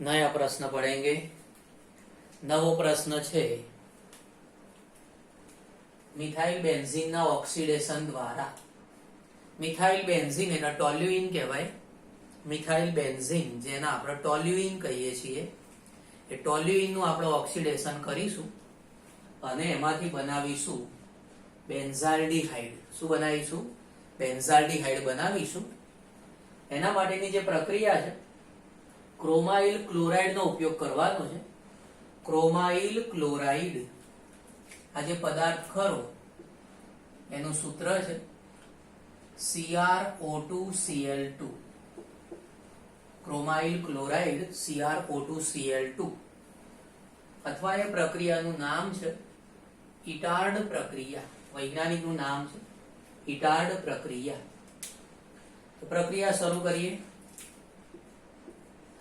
नया प्रश्न पढ़ेंगे। नवो प्रश्न छे मिथाइल बेन्जीन ना ऑक्सीडेशन द्वारा मिथाइल बेन्जीन एना टोल्युइन कहेवाय। मिथाइल बेन्जीन जेना आपणे टोल्युइन कहीए छीए ए टोल्युइन નું આપણે ઓક્સિડેશન કરીશું અને એમાંથી બનાવીશું બેન્ઝાલ્ડિહાઇડ। શું બનાવીશું? બેન્ઝાલ્ડિહાઇડ બનાવીશું। એના માટેની જે પ્રક્રિયા છે ક્રોમાઇલ ક્લોરાઇડ નો ઉપયોગ કરવાનો છે। ક્રોમાઇલ ક્લોરાઇડ આ જે પદાર્થ ખરો એનું સૂત્ર છે CrO2Cl2। ક્રોમાઇલ ક્લોરાઇડ CrO2Cl2 અથવા એ પ્રક્રિયાનું નામ છે ઇટાર્ડ પ્રક્રિયા। વૈજ્ઞાનિકનું નામ છે ઇટાર્ડ પ્રક્રિયા। તો પ્રક્રિયા શરૂ કરીએ।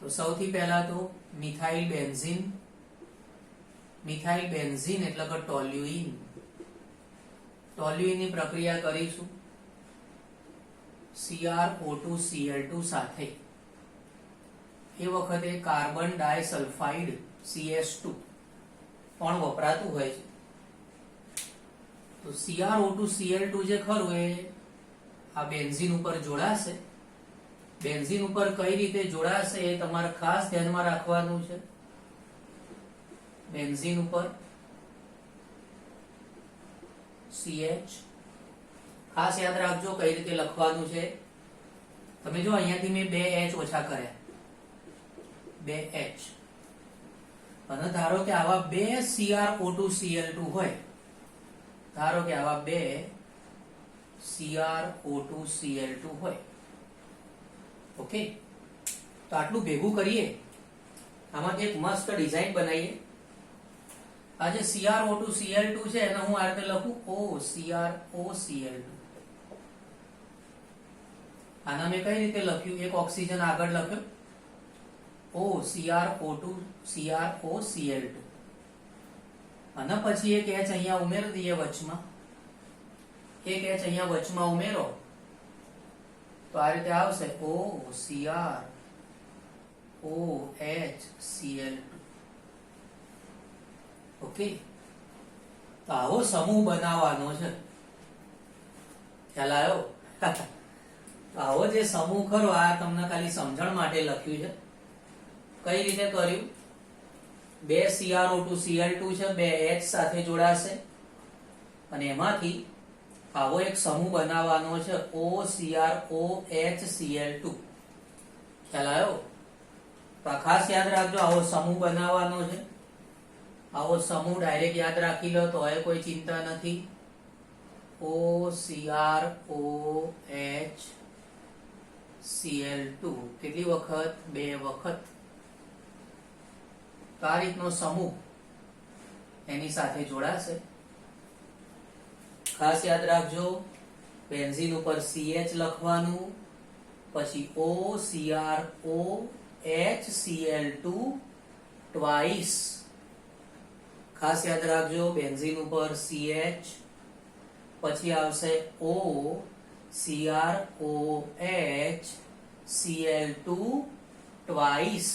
તો સૌથી પહેલા તો મિથાઇલ બેન્ઝીન એટલે કે ટોલ્યુઇન। ટોલ્યુઇન ની પ્રક્રિયા કરીશું CrO2Cl2 સાથે। એ વખતે કાર્બન ડાયસલ્ફાઇડ CS2 પણ વપરાતું હોય છે। તો CrO2Cl2 જે ખરું એ આ બેન્ઝીન ઉપર જોડાશે। બેન્ઝીન ઉપર કઈ રીતે જોડાશે એ તમારે ખાસ ધ્યાનમાં રાખવાનું છે। બેન્ઝીન ઉપર CH ખાસ યાદ રાખજો કઈ રીતે લખવાનું છે। તમે જો અહીંયાથી મેં 2H ઓછા કર્યા 2H અને ધારો કે આવા 2 CrO2Cl2 હોય। ધારો કે આવા 2 CrO2Cl2 હોય। ओके तो आटलू भेगू करिए। आमांथी एक मस्त डिजाइन बनाइए। आ जे CrO2Cl2 છે એને હું આ રીતે લખું OCrOCl2। આના મેં કઈ રીતે લખ્યું? એક ઓક્સિજન આગળ લખ્યો OCrO2CrOCl2 અને પછી એક H અહીંયા ઉમેરી દઈએ વચમાં। એક H અહીંયા વચમાં ઉમેરો તો આ રીતે આવશે OCrOHCl2। ઓકે તો આવો સમૂહ બનાવવાનો છે। ખ્યાલ આવ્યો? આવો જે સમૂહ ખરો આ તમને ખાલી સમજણ માટે લખ્યું છે। કઈ રીતે કર્યું? 2 CrO2Cl2 છે 2H સાથે જોડાશે અને એમાંથી આવો એક સમૂહ બનાવવાનો છે OCrOHCl2। ખ્યાલ આવ્યો? તો ખાસ યાદ રાખજો આવો સમૂહ બનાવવાનો છે। આવો સમૂહ ડાયરેક્ટ યાદ રાખી લો તો એ કોઈ ચિંતા નથી। OCrOHCl2 કેટલી વખત? 2 વખત। તો આ રીતનો સમૂહ એની સાથે જોડાશે। ખાસ યાદ રાખજો બેન્ઝીન ઉપર CH લખવાનું પછી OCrOHCl2 ટ્વાઇસ। ખાસ યાદ રાખજો બેન્ઝીન ઉપર CH પછી આવશે OCrOHCl2 ટ્વાઇસ।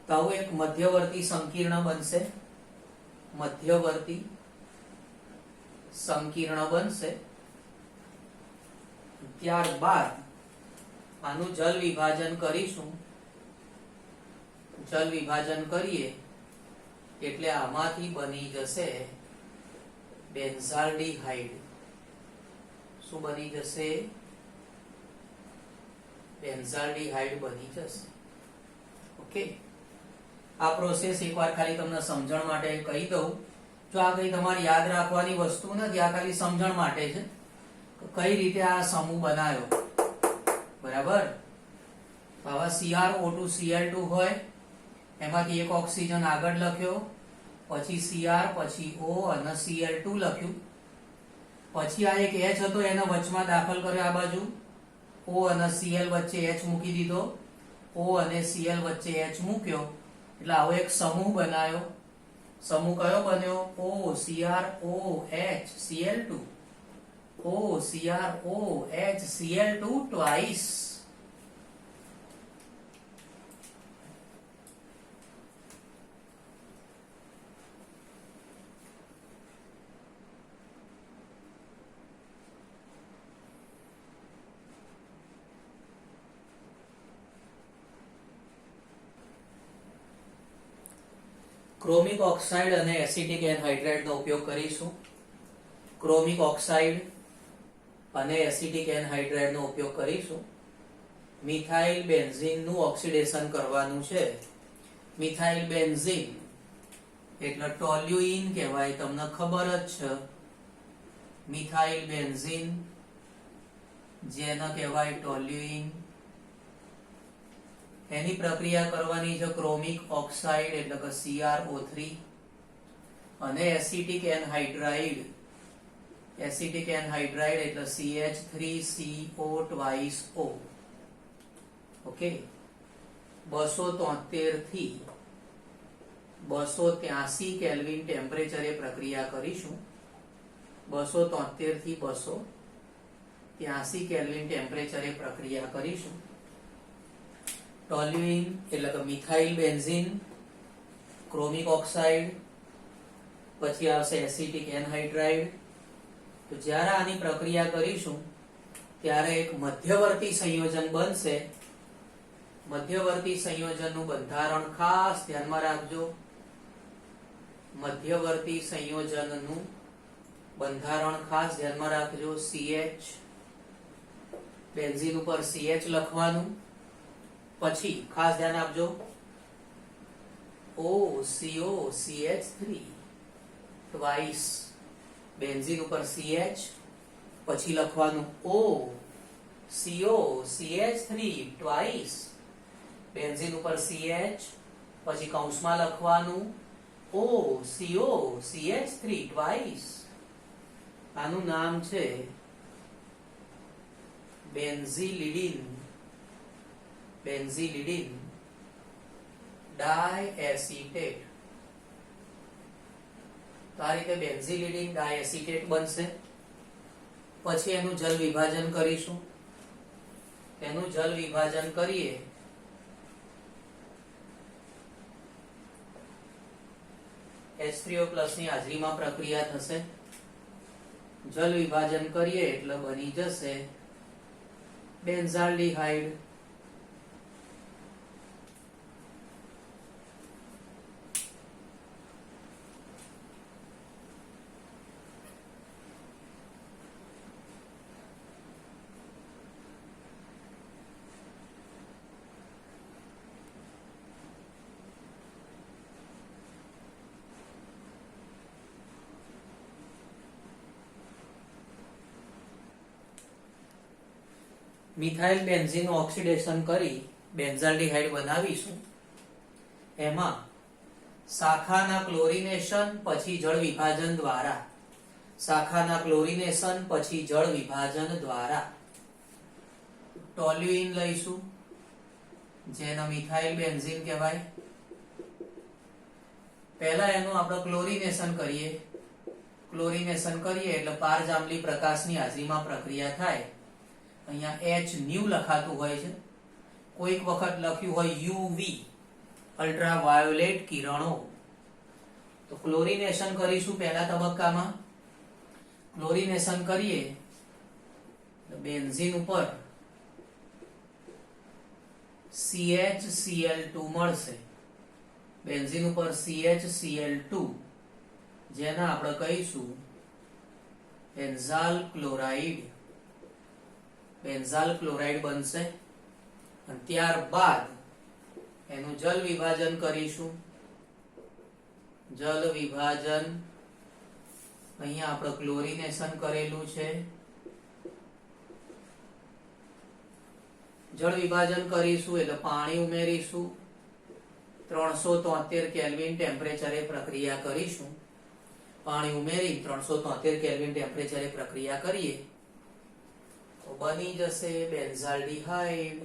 તો આવું એક મધ્યવર્તી સંકીર્ણ બનશે। મધ્યવર્તી સંકીર્ણ બનશે। ત્યારબાદ આનું જલ વિભાજન કરીશું। જલ વિભાજન કરીએ એટલે આમાંથી બની જશે બેન્ઝાલ્ડિહાઇડ। શું બની જશે? બેન્ઝાલ્ડિહાઇડ બની જશે। ઓકે આ પ્રોસેસ એકવાર ખાલી તમને સમજણ માટે કહી દઉં। જો આ કઈ તમારે યાદ રાખવાની વસ્તુ નથી, આ ખાલી સમજણ માટે છે કઈ રીતે આ સમૂહ બનાવ્યો। બરાબર? આવા CrO2Cl2 હોય એમાંથી એક ઓક્સિજન આગળ લખ્યો પછી Cr પછી O અને Cl2 લખ્યું પછી આ એક H હતો એને વચમાં દાખલ કર્યો આ બાજુ O અને Cl વચ્ચે H મૂકી દીધો। O અને Cl વચ્ચે H મૂક્યો એટલે આવો એક સમૂહ બનાવ્યો। સમૂહ કયો બન્યો? OCrOHCl2 OCrOHCl2 twice. Chromic oxide અને એસિટિક એનહાઇડ્રાઇડનો ઉપયોગ કરીશું. ક્રોમિક ઓક્સાઇડ અને એસિટિક એનહાઇડ્રાઇડનો ઉપયોગ કરીશું. મિથાઇલ બેન્ઝીનનું ઓક્સિડેશન કરવાનું છે. મિથાઇલ બેન્ઝીન એટલે ટોલ્યુઇન કહેવાય, તમને ખબર જ છે. મિથાઇલ બેન્ઝીન જેને કહેવાય ટોલ્યુઇન, એની પ્રક્રિયા કરવાની છે ક્રોમિક ઓક્સાઇડ એટલે કે CrO3 અને એસિટિક એનહાઇડ્રાઇડ, એસિટિક એનહાઇડ્રાઇડ એટલે CH3CO2O. ઓકે, 273 થી 283 કેલ્વિન ટેમ્પરેચરે પ્રક્રિયા કરીશું. 273 થી 283 કેલ્વિન ટેમ્પરેચરે પ્રક્રિયા કરીશું. ટોલ્યુઇન એટલે કે મિથાઇલ બેન્ઝીન, ક્રોમિક ઓક્સાઇડ, પછી આવશે એસિટિક એનહાઇડ્રાઇડ. તો જ્યારે આની પ્રક્રિયા કરીશું ત્યારે એક મધ્યવર્તી સંયોજન બનશે. મધ્યવર્તી સંયોજનનું બંધારણ ખાસ ધ્યાનમાં રાખજો. મધ્યવર્તી સંયોજનનું બંધારણ ખાસ ધ્યાનમાં રાખજો. CH, બેન્ઝીન ઉપર CH લખવાનું, પછી ખાસ ધ્યાન આપજો OCO-CH3 ટ્વાઇસ, બેન્ઝીન ઉપર CH, પછી લખવાનું OCO-CH3 ટ્વાઇસ, બેન્ઝીન ઉપર CH, પછી કૌંસમાં લખવાનું OCO-CH3 ટ્વાઇસ. આનું નામ છે બેન્ઝીલિડીન, બેન્ઝીલિડીન ડાયએસિટેટ. તો આ રીતે બેન્ઝીલિડીન ડાયએસિટેટ બનશે. પછી એનું જલ વિભાજન કરીશું. એનું જલ વિભાજન કરીએ H3O+ ની હાજરીમાં પ્રક્રિયા થશે. જલ વિભાજન કરીએ એટલે બની જશે બેન્ઝાલ્ડિહાઇડ. મિથાઇલ બેન્ઝીનનું ઓક્સિડેશન કરી બેન્ઝાલ્ડિહાઇડ બનાવીશું. એમાં શાખાના ક્લોરિનેશન પછી જળ વિભાજન દ્વારા, શાખાના ક્લોરિનેશન પછી જળ વિભાજન દ્વારા ટોલ્યુઇન લઈશું, જેને મિથાઇલ બેન્ઝીન કહેવાય. પહેલા એનું આપણે ક્લોરિનેશન કરીએ. ક્લોરિનેશન કરીએ એટલે પારજાંબલી પ્રકાશની હાજરીમાં પ્રક્રિયા થાય. અહીંયા H ન્યુ લખાતું હોય છે, કોઈક વખત લખ્યું હોય UV, અલ્ટ્રાવાયોલેટ કિરણો. તો ક્લોરિનેશન કરીશું પહેલા તબક્કામાં. ક્લોરિનેશન કરીએ તો બેન્ઝીન ઉપર CHCl2 મળશે. બેન્ઝીન ઉપર CHCl2, જેને આપણે કહીશું બેન્ઝાલ ક્લોરાઇડ. બેન્ઝાલ ક્લોરાઇડ બનશે. અને ત્યારબાદ એનું જલ વિભાજન કરીશું. જલ વિભાજન અહીંયા આપણે ક્લોરિનેશન કરેલું છે. જળ વિભાજન કરીશું એટલે પાણી ઉમેરીશું. 373 કેલ્વિન ટેમ્પરેચરે પ્રક્રિયા કરીશું. પાણી ઉમેરી 373 કેલ્વિન ટેમ્પરેચરે પ્રક્રિયા કરીએ તો બની જશે બેન્ઝાલ્ડિહાઇડ.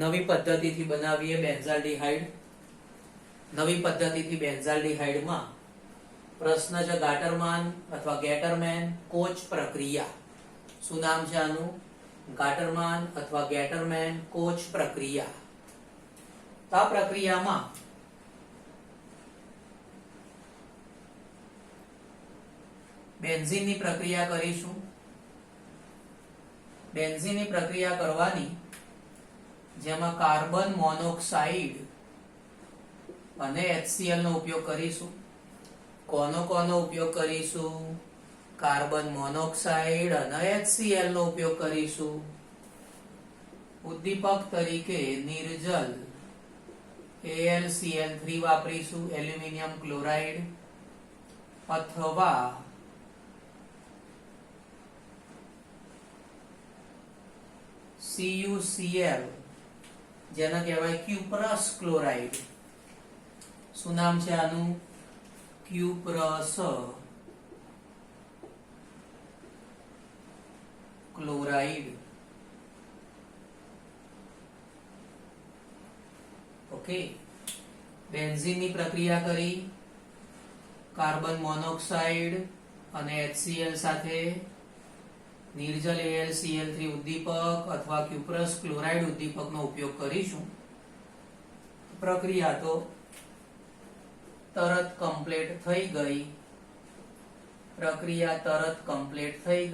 નવી પદ્ધતિથી બનાવીએ બેન્ઝાલ્ડિહાઇડ. નવી પદ્ધતિથી બેન્ઝાલ્ડિહાઇડમાં પ્રશ્ન છે ગાટરમાન અથવા ગેટરમેન કોચ પ્રક્રિયા. શું નામ છે આનું? ગાટરમાન અથવા ગેટરમેન કોચ પ્રક્રિયા. આ પ્રક્રિયામાં બેન્ઝીનની પ્રક્રિયા કરીશું. બેન્ઝીનની પ્રક્રિયા કરવાની જેમાં કાર્બન મોનોક્સાઇડ અને HCl નો ઉપયોગ કરીશું. કોનો ઉપયોગ કરીશું? કાર્બન મોનોક્સાઇડ અને HCl નો ઉપયોગ કરીશું. ઉદ્દીપક તરીકે નિર્જલ AlCl3 વાપરીશું, એલ્યુમિનિયમ ક્લોરાઇડ, અથવા CuCl જેને કહેવાય ક્યુપ્રસ ક્લોરાઇડ. શું નામ છે આનું? Cuprous chloride. ઓકે, બેન્ઝીનની પ્રક્રિયા કરી કાર્બન મોનોક્સાઇડ અને HCl સાથે નિર્જલ AlCl3 ઉદ્દીપક અથવા ક્યુપ્રસ ક્લોરાઇડ ઉદ્દીપકનો ઉપયોગ કરીશું. પ્રક્રિયા તો તરત કમ્પ્લીટ થઈ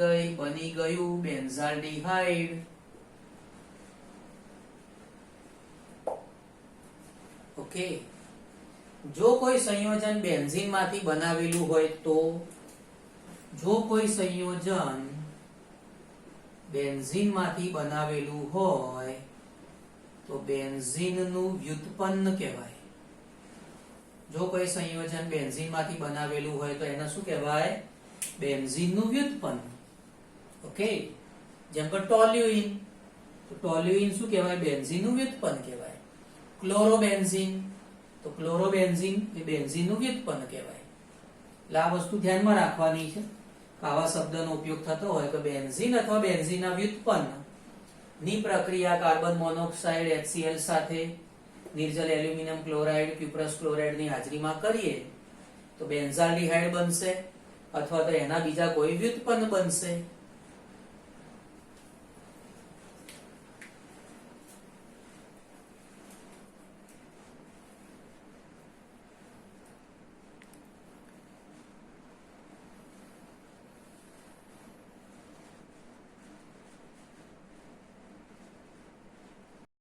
ગઈ. બની ગયું બેન્ઝાલ્ડિહાઇડ. ઓકે, જો કોઈ સંયોજન બેન્ઝીનમાંથી બનાવેલું હોય તો બેન્ઝીનમાંથી બનાવેલું હોય તો બેન્ઝીનનું વ્યુત્પન્ન કહેવાય. જો કોઈ સંયોજન બેન્ઝીનમાંથી બનાવેલું હોય તો એને શું કહેવાય? બેન્ઝીનનું વ્યુત્પન્ન. ઓકે, જેમ કે ટોલ્યુઇન, તો ટોલ્યુઇન શું કહેવાય? બેન્ઝીનનું વ્યુત્પન્ન કહેવાય. ક્લોરોબેન્ઝીન, તો ક્લોરોબેન્ઝીન એ બેન્ઝીનનું વ્યુત્પન્ન કહેવાય. એટલે આ વસ્તુ ધ્યાનમાં રાખવાની છે. આવા શબ્દનો ઉપયોગ થતો હોય કે બેન્ઝીન અથવા બેન્ઝીનના વ્યુત્પન્ન ની પ્રક્રિયા કાર્બન મોનોક્સાઇડ HCl સાથે નિર્જલ એલ્યુમિનિયમ ક્લોરાઇડ ક્યુપ્રસ ક્લોરાઇડ ની હાજરીમાં કરીએ તો બેન્ઝાલ્ડિહાઇડ બનશે અથવા તો એના બીજા કોઈ વ્યુત્પન્ન બનશે.